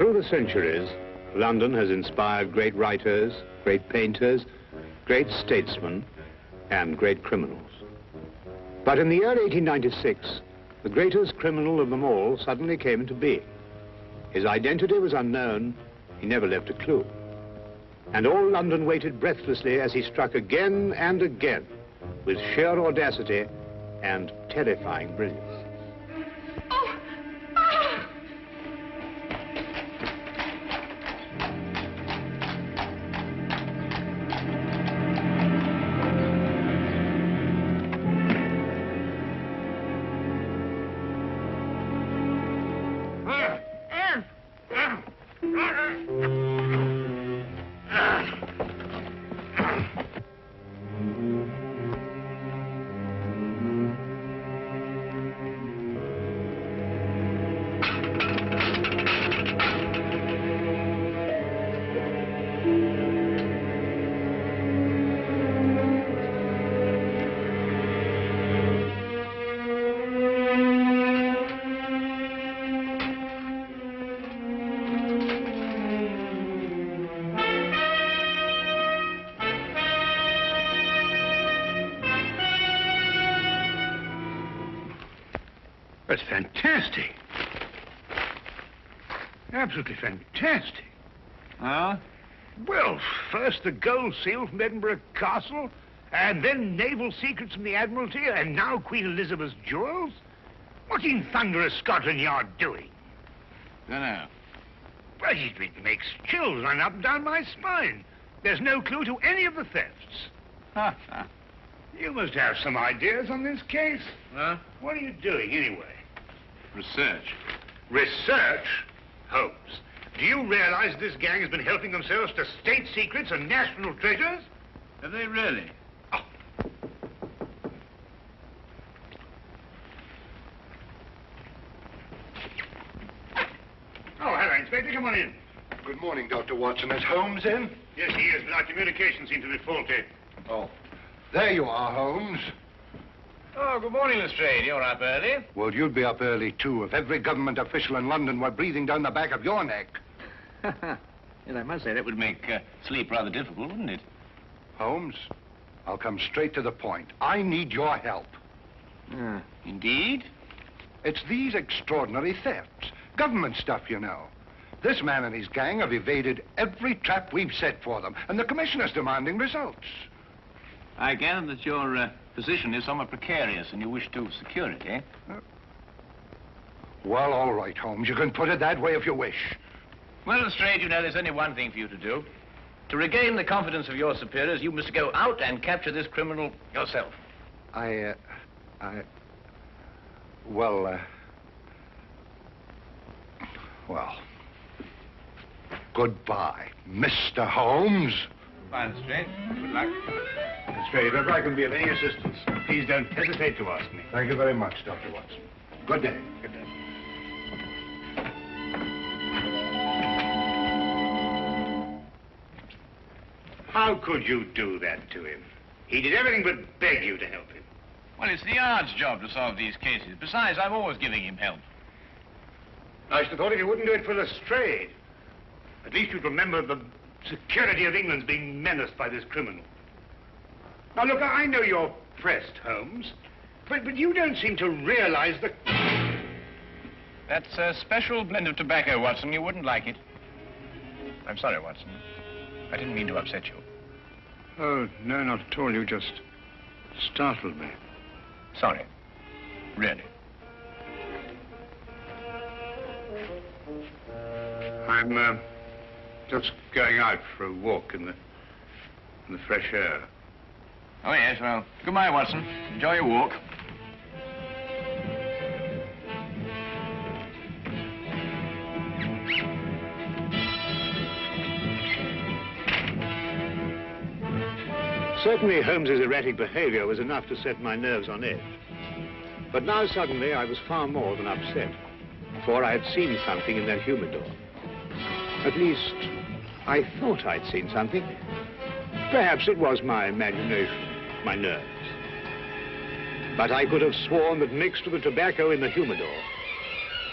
Through the centuries, London has inspired great writers, great painters, great statesmen, and great criminals. But in the year 1896, the greatest criminal of them all suddenly came into being. His identity was unknown. He never left a clue. And all London waited breathlessly as he struck again and again with sheer audacity and terrifying brilliance. That's fantastic. Absolutely fantastic. Huh? Well, first the gold seal from Edinburgh Castle, and then naval secrets from the Admiralty, and now Queen Elizabeth's jewels. What in thunder is Scotland Yard doing? Dunno. Well, it makes chills run up and down my spine. There's no clue to any of the thefts. You must have some ideas on this case. Huh? What are you doing, anyway? Research. Research? Holmes, do you realize this gang has been helping themselves to state secrets and national treasures? Have they really? Oh. Oh, hello, Inspector. Come on in. Good morning, Dr. Watson. Is Holmes in? Yes, he is, but our communications seem to be faulty. Oh. There you are, Holmes. Oh, good morning, Lestrade. You're up early. Well, you'd be up early, too, if every government official in London were breathing down the back of your neck. Yes, I must say that would make sleep rather difficult, wouldn't it? Holmes, I'll come straight to the point. I need your help. Indeed? It's these extraordinary thefts. Government stuff, you know. This man and his gang have evaded every trap we've set for them, and the commissioner's demanding results. I gather that your position is somewhat precarious and you wish to secure it, eh? Well, all right, Holmes. You can put it that way if you wish. Well, Lestrade, you know, there's only one thing for you to do. To regain the confidence of your superiors, you must go out and capture this criminal yourself. Well, goodbye, Mr. Holmes. Fine, Lestrade. Good luck. Lestrade, if I can be of any assistance, please don't hesitate to ask me. Thank you very much, Dr. Watson. Good day. Good day. How could you do that to him? He did everything but beg you to help him. Well, it's the Yard's job to solve these cases. Besides, I'm always giving him help. I should have thought if you wouldn't do it for Lestrade, at least you'd remember the security of England's being menaced by this criminal. Now, look, I know you're pressed, Holmes, but you don't seem to realize the... That's a special blend of tobacco, Watson. You wouldn't like it. I'm sorry, Watson. I didn't mean to upset you. Oh, no, not at all. You just startled me. Sorry. Really. I'm just going out for a walk in the fresh air. Oh, yes, well, goodbye, Watson. Enjoy your walk. Certainly, Holmes's erratic behavior was enough to set my nerves on edge. But now, suddenly, I was far more than upset, for I had seen something in that humidor. At least, I thought I'd seen something. Perhaps it was my imagination, my nerves. But I could have sworn that mixed with the tobacco in the humidor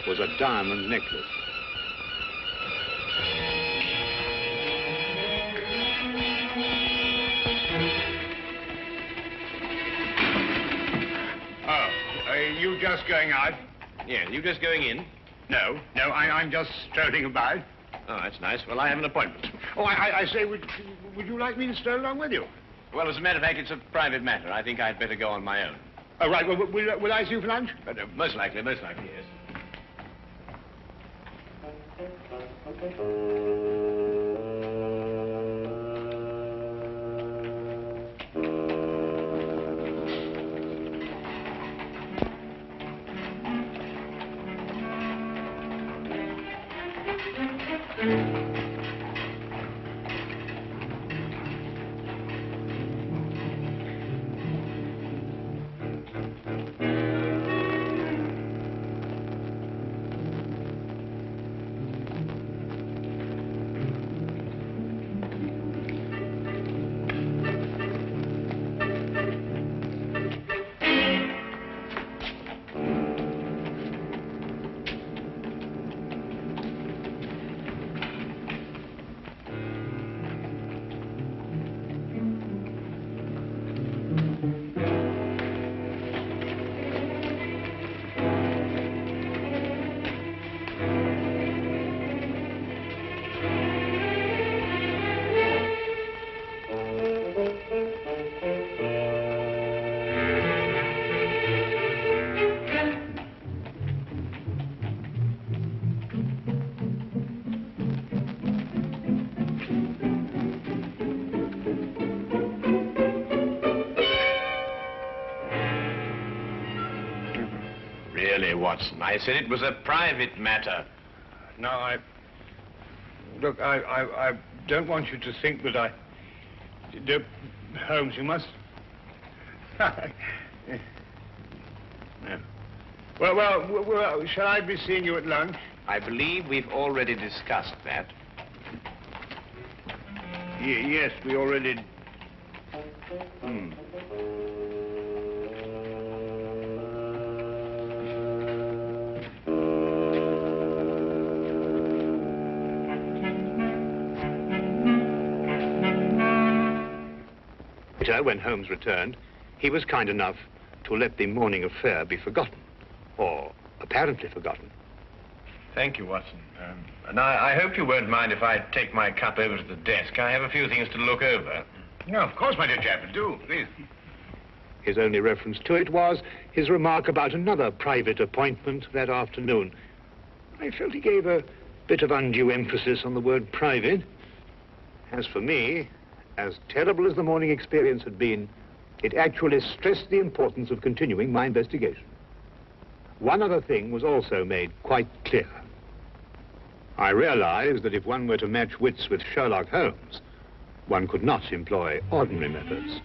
was a diamond necklace. going out. Yeah, you just going in? No, I'm just strolling about. Oh, that's nice. Well, I have an appointment. Oh, I say, would you like me to stroll along with you? Well, as a matter of fact, it's a private matter. I think I'd better go on my own. Oh, right. Well, will I see you for lunch? Most likely, yes. Really, Watson, I said it was a private matter. No, Look, I don't want you to think that I... Holmes, you must... No. Well, shall I be seeing you at lunch? I believe we've already discussed that. Yes, we already... When Holmes returned, he was kind enough to let the morning affair be forgotten, or apparently forgotten. Thank you, Watson. And I hope you won't mind if I take my cup over to the desk. I have a few things to look over. No, of course, my dear chap, do, please. His only reference to it was his remark about another private appointment that afternoon. I felt he gave a bit of undue emphasis on the word private. As for me, as terrible as the morning experience had been, it actually stressed the importance of continuing my investigation. One other thing was also made quite clear. I realized that if one were to match wits with Sherlock Holmes, one could not employ ordinary methods.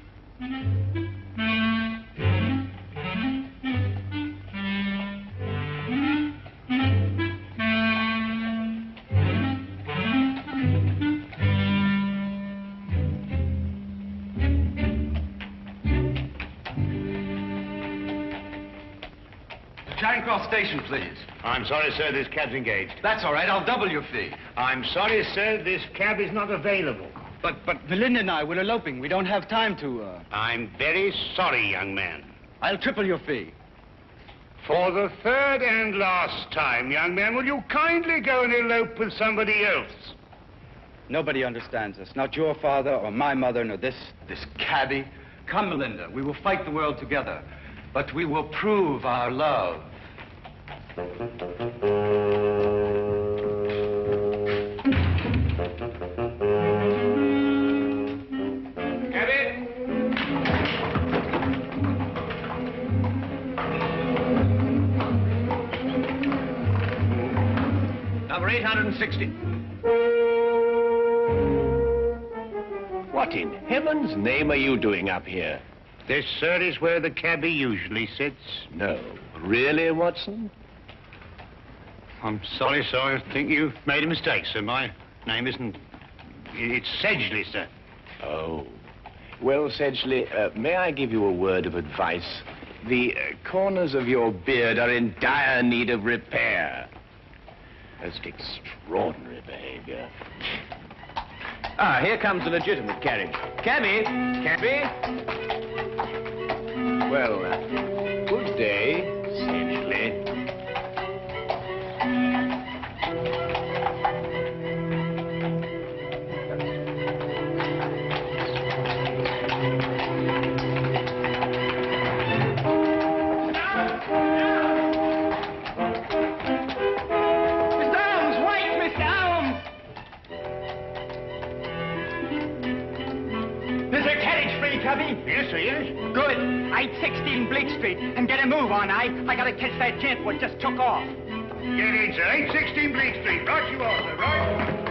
Charing Cross Station, please. I'm sorry, sir, this cab's engaged. That's all right. I'll double your fee. I'm sorry, sir, this cab is not available. But Belinda and I, we're eloping. We don't have time to, I'm very sorry, young man. I'll triple your fee. For the third and last time, young man, will you kindly go and elope with somebody else? Nobody understands us. Not your father or my mother, nor this cabbie. Come, Melinda. We will fight the world together. But we will prove our love. Cabby! Number 860. What in heaven's name are you doing up here? This, sir, is where the cabbie usually sits. No. Really, Watson? I'm sorry, sir. I think you've made a mistake, sir. My name isn't... It's Sedgley, sir. Oh. Well, Sedgley, may I give you a word of advice? The corners of your beard are in dire need of repair. Most extraordinary behavior. Ah, here comes the legitimate carriage. Cabby! Cabby! Well, good day, Sedgley. Chubby? Yes, sir, yes. Good. I'd 16 Bleak Street and get a move on. I gotta catch that gent what just took off. Get in, sir. 816 Bleak Street. Right you are, sir. Right.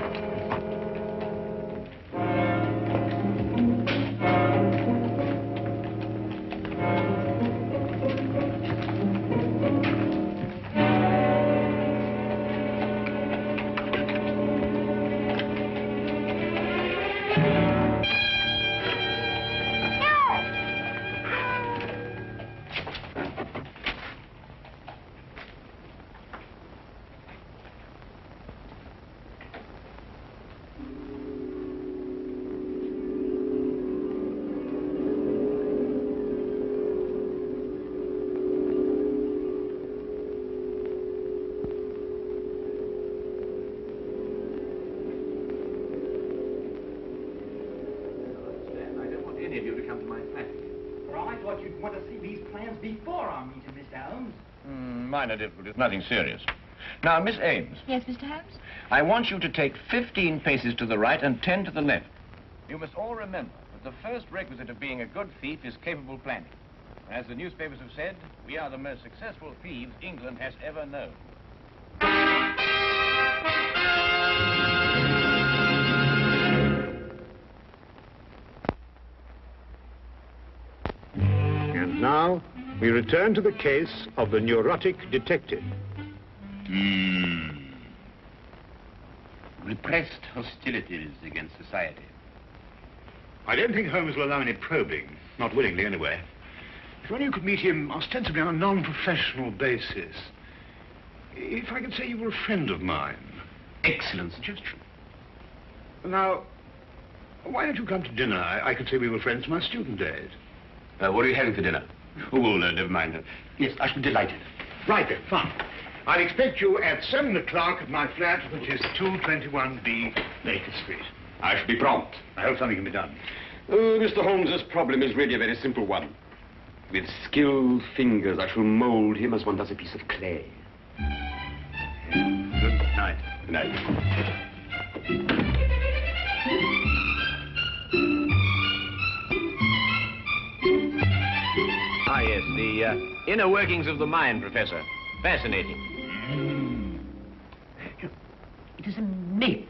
Minor difficulties, nothing serious. Now, Miss Ames. Yes, Mr. Holmes? I want you to take 15 paces to the right and 10 to the left. You must all remember that the first requisite of being a good thief is capable planning. As the newspapers have said, we are the most successful thieves England has ever known. And now, we return to the case of the neurotic detective. Repressed hostilities against society. I don't think Holmes will allow any probing. Not willingly, anyway. If only you could meet him ostensibly on a non-professional basis. If I could say you were a friend of mine. Excellent suggestion. Now, why don't you come to dinner? I could say we were friends from my student days. What are you having for dinner? Oh, well, never mind. Yes, I should be delighted. Right then, fine. I'll expect you at 7 o'clock at my flat, which is 221B Baker Street. I shall be prompt. I hope something can be done. Mr. Holmes's problem is really a very simple one. With skilled fingers, I shall mold him as one does a piece of clay. Good night. Good night. Ah, yes, the inner workings of the mind, Professor. Fascinating. It is amazing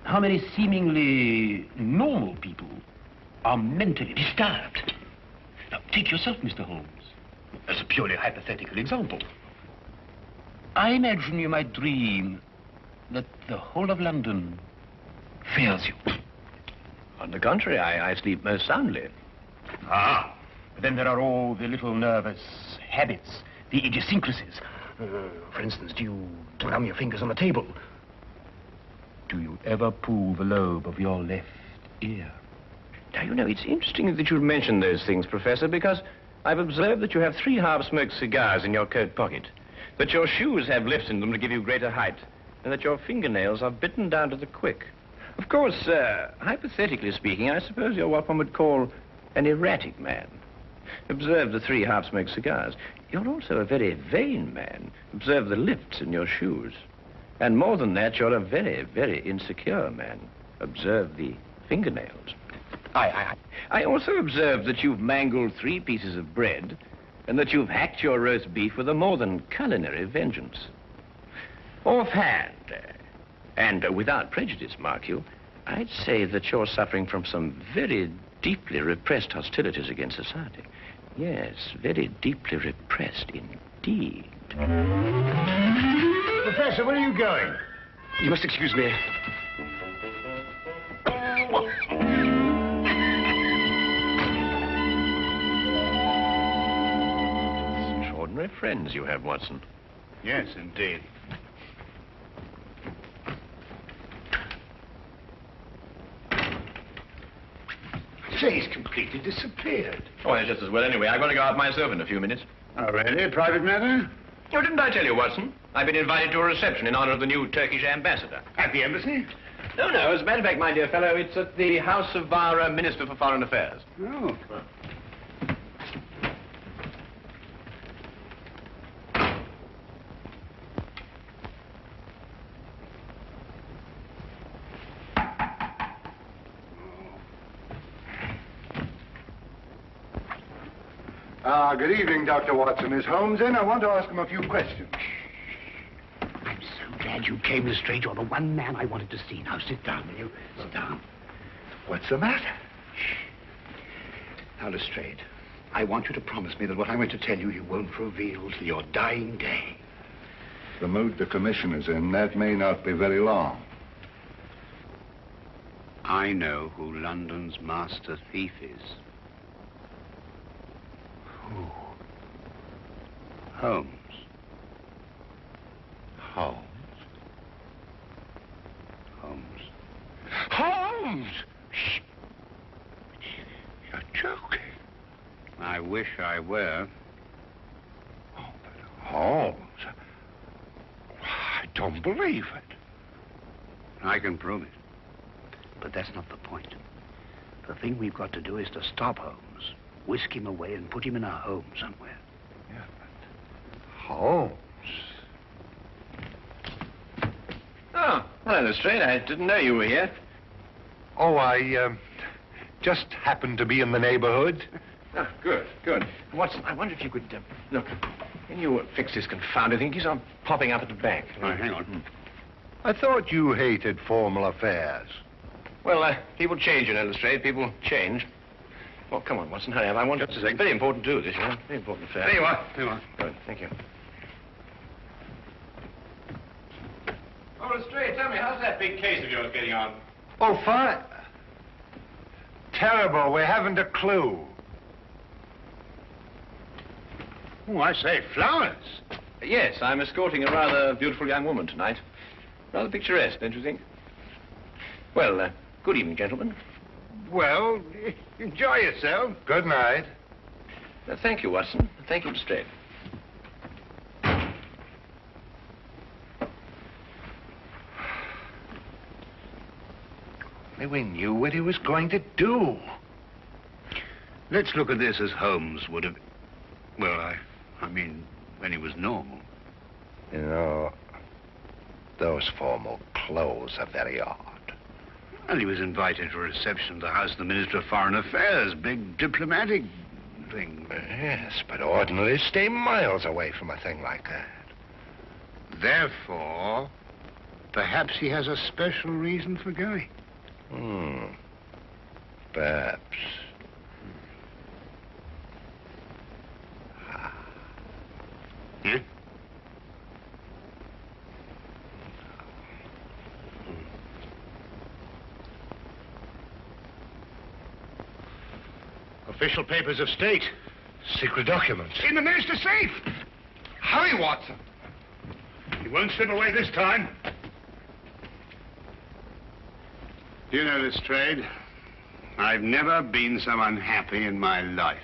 how many seemingly normal people are mentally disturbed. Now, take yourself, Mr. Holmes, as a purely hypothetical example. I imagine you might dream that the whole of London fails you. On the contrary, I sleep most soundly. Ah, but then there are all the little nervous habits, the idiosyncrasies. For instance, do you drum your fingers on the table? Do you ever pull the lobe of your left ear? Now, you know, it's interesting that you mention those things, Professor, because I've observed that you have 3 half-smoked cigars in your coat pocket, that your shoes have lifts in them to give you greater height, and that your fingernails are bitten down to the quick. Of course, hypothetically speaking, I suppose you're what one would call an erratic man. Observe the 3 half-smoked cigars. You're also a very vain man. Observe the lifts in your shoes. And more than that, you're a very, very insecure man. Observe the fingernails. I also observe that you've mangled 3 pieces of bread and that you've hacked your roast beef with a more than culinary vengeance. Offhand, and without prejudice, mark you, I'd say that you're suffering from some very deeply repressed hostilities against society. Yes, very deeply repressed indeed. Professor, where are you going? You must excuse me. Extraordinary friends you have, Watson. Yes, indeed. Say, he's completely disappeared. Oh, it's just as well anyway. I'm going to go out myself in a few minutes. Oh, really? Private matter? Oh, didn't I tell you, Watson? I've been invited to a reception in honor of the new Turkish ambassador. At the embassy? No, as a matter of fact, my dear fellow, it's at the house of our Minister for Foreign Affairs. Oh. Good evening, Dr. Watson. Is Holmes in? I want to ask him a few questions. I'm so glad you came, Lestrade. You're the one man I wanted to see. Now, sit down, will you? Sit down. What's the matter? Now, Lestrade, I want you to promise me that what I'm going to tell you, you won't reveal till your dying day. The mood the commissioner's in, that may not be very long. I know who London's master thief is. Who? Holmes. Holmes? Holmes. Holmes! Shh. You're joking. I wish I were. Oh, but Holmes... I don't believe it. I can prove it. But that's not the point. The thing we've got to do is to stop Holmes, whisk him away and put him in a home somewhere. Yeah, but... Holmes? Oh, hello, Lestrade. I didn't know you were here. Oh, I, just happened to be in the neighborhood. Oh, good, good. Watson, I wonder if you could, look, can you fix this confounded thing? It keeps on popping up at the back. Hang on. I thought you hated formal affairs. Well, people change, you know, Lestrade. People change. Well, come on, Watson, hurry up. I want... Just a second. Very important to do this, you know. Very important affair. There you are. There you are. Good, thank you. Oh, Lestrade, tell me, how's that big case of yours getting on? Oh, fine. Terrible. We haven't a clue. Oh, I say, flowers. Yes, I'm escorting a rather beautiful young woman tonight. Rather picturesque, don't you think? Well, good evening, gentlemen. Well, enjoy yourself. Good night. Thank you, Watson. Thank you, Lestrade. We knew what he was going to do. Let's look at this as Holmes would have... Well, I mean, when he was normal. You know, those formal clothes are very odd. Well, he was invited to a reception at the house of the Minister of Foreign Affairs. Big diplomatic thing. Yes, but ordinarily stay miles away from a thing like that. Therefore, perhaps he has a special reason for going. Perhaps. Yeah? Official papers of state. Secret documents. In the minister's safe! Hurry, Watson! He won't slip away this time. You know, Lestrade, I've never been so unhappy in my life.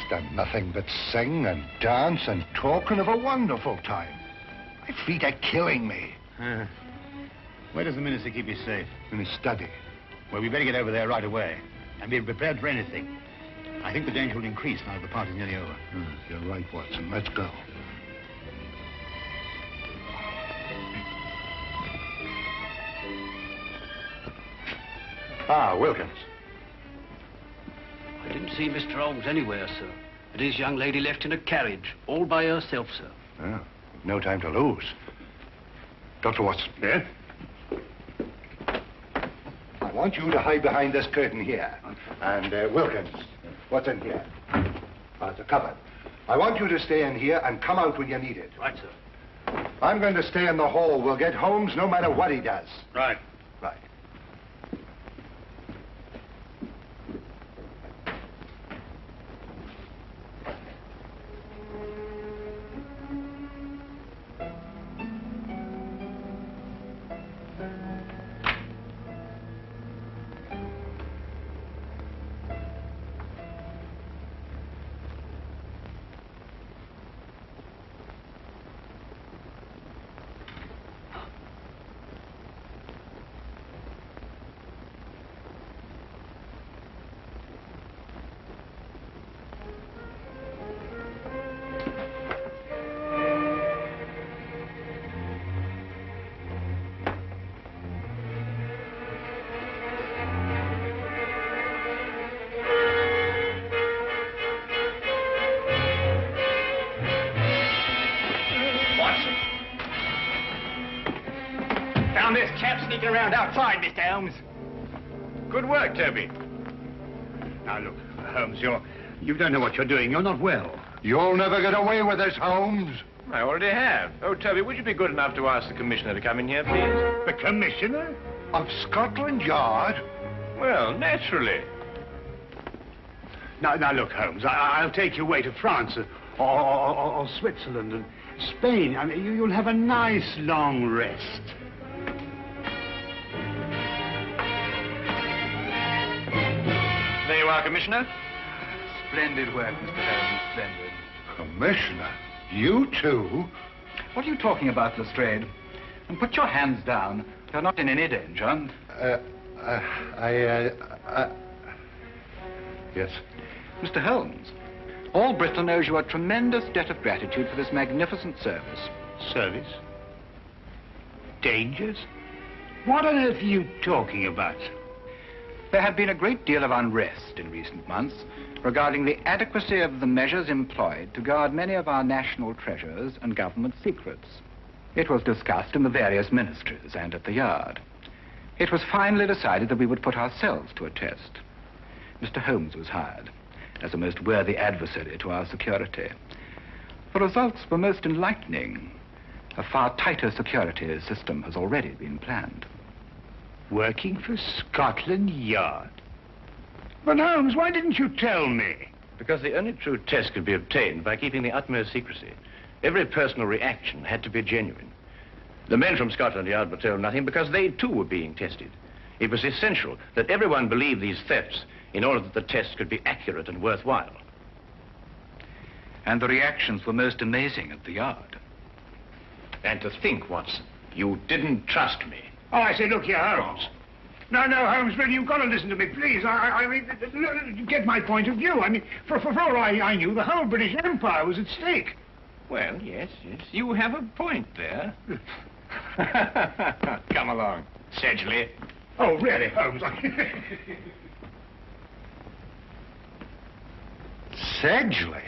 Done nothing but sing and dance and talking of a wonderful time. My feet are killing me. Where does the minister keep his safe? In his study. Well, we better get over there right away and be prepared for anything. I think the danger will increase now that the party's nearly over. You're right, Watson. Let's go. Ah, Wilkins. I didn't see Mr. Holmes anywhere, sir. But his young lady left in a carriage, all by herself, sir. Yeah, no time to lose. Dr. Watson. Yeah? I want you to hide behind this curtain here. And, Wilkins, what's in here? It's a cupboard. I want you to stay in here and come out when you need it. Right, sir. I'm going to stay in the hall. We'll get Holmes no matter what he does. Right. Right. Found this chap sneaking around outside, Mr. Holmes. Good work, Toby. Now, look, Holmes, you don't know what you're doing. You're not well. You'll never get away with this, Holmes. I already have. Oh, Toby, would you be good enough to ask the commissioner to come in here, please? The commissioner? Of Scotland Yard? Well, naturally. Now, look, Holmes, I'll take you away to France or Switzerland and Spain. I mean, you'll have a nice long rest. There you are, Commissioner. Splendid work, Mr. Holmes, splendid. Commissioner? You too? What are you talking about, Lestrade? And put your hands down. You're not in any danger. Yes. Mr. Holmes, all Bristol knows you a tremendous debt of gratitude for this magnificent service. Service? Dangers? What on earth are you talking about? There had been a great deal of unrest in recent months regarding the adequacy of the measures employed to guard many of our national treasures and government secrets. It was discussed in the various ministries and at the Yard. It was finally decided that we would put ourselves to a test. Mr. Holmes was hired as a most worthy adversary to our security. The results were most enlightening. A far tighter security system has already been planned. Working for Scotland Yard? But, Holmes, why didn't you tell me? Because the only true test could be obtained by keeping the utmost secrecy. Every personal reaction had to be genuine. The men from Scotland Yard were told nothing because they, too, were being tested. It was essential that everyone believe these thefts in order that the test could be accurate and worthwhile. And the reactions were most amazing at the Yard. And to think, Watson, you didn't trust me. Oh, I say, look here, Holmes. No, Holmes, really, you've got to listen to me, please. I mean, get my point of view. I mean, for all I knew, the whole British Empire was at stake. Well, yes, you have a point there. Come along, Sedgley. Oh, really, Holmes? Sedgley?